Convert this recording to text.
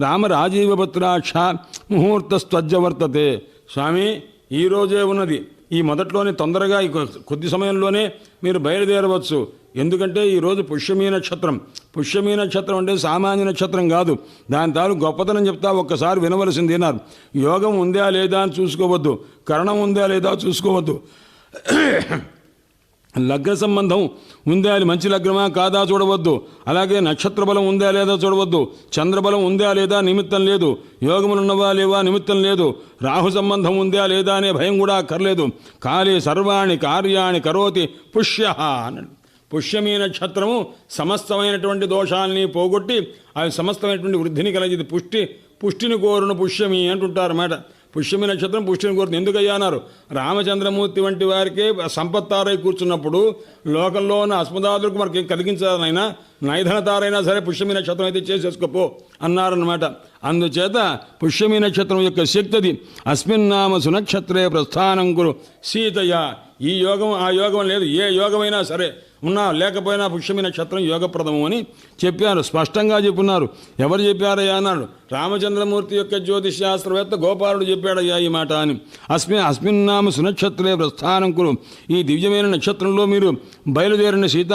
రామరాజీవపత్రాక్ష ముహూర్తస్త్వజ్జవర్తతే. స్వామి ఈరోజే ఉన్నది, ఈ మొదట్లోనే తొందరగా కొద్ది సమయంలోనే మీరు బయలుదేరవచ్చు. ఎందుకంటే ఈరోజు పుష్యమీ నక్షత్రం. పుష్యమీ నక్షత్రం అంటే సామాన్య నక్షత్రం కాదు. దాని తాలూ గొప్పతనం చెప్తా, ఒక్కసారి వినవలసింది విన్నారు. యోగం ఉందా లేదా అని చూసుకోవద్దు, కరణం ఉందా లేదా చూసుకోవద్దు, లగ్న సంబంధం ఉందా, అది మంచి లగ్నమా కాదా చూడవద్దు. అలాగే నక్షత్ర బలం ఉందా లేదా చూడవద్దు. చంద్రబలం ఉందా లేదా నిమిత్తం లేదు. యోగములున్నవా లేవా నిమిత్తం లేదు. రాహు సంబంధం ఉందా లేదా అనే భయం కూడా అక్కర్లేదు. కాలే సర్వాణి కార్యాణి కరోతి పుష్య అన్నాడు. పుష్యమీ నక్షత్రము సమస్తమైనటువంటి దోషాలని పోగొట్టి అది సమస్తమైనటువంటి వృద్ధిని కలిగింది. పుష్టిని కోరును పుష్యమి అంటుంటారు అన్నమాట. పుష్యమి నక్షత్రం పుష్టిని కోరుతుంది. ఎందుకయ్యా అన్నారు, రామచంద్రమూర్తి వంటి వారికే సంపత్తారై కూర్చున్నప్పుడు లోకంలో ఉన్న అస్మదాదులకు మనకి కలిగించాలనైనా నైధనతారైనా సరే పుష్యమి నక్షత్రం అయితే చేసేసుకోపో అన్నారన్నమాట. అందుచేత పుష్యమి నక్షత్రం యొక్క శక్తి అది. అస్మిన్నామ సునక్షత్రే ప్రస్థానం కురు సీతయ్య. ఈ యోగం ఆ యోగం లేదు, ఏ యోగమైనా సరే ఉన్నా లేకపోయినా పుష్యమి నక్షత్రం యోగప్రదము అని చెప్పారు, స్పష్టంగా చెప్పున్నారు. ఎవరు చెప్పారయ్యా అన్నాడు, రామచంద్రమూర్తి యొక్క జ్యోతిష్శాస్త్రవేత్త గోపాలుడు చెప్పాడయ్యా ఈ మాట అని. అస్మిన్నామ సునక్షత్రే ప్రస్థానం కురు. ఈ దివ్యమైన నక్షత్రంలో మీరు బయలుదేరిన సీతా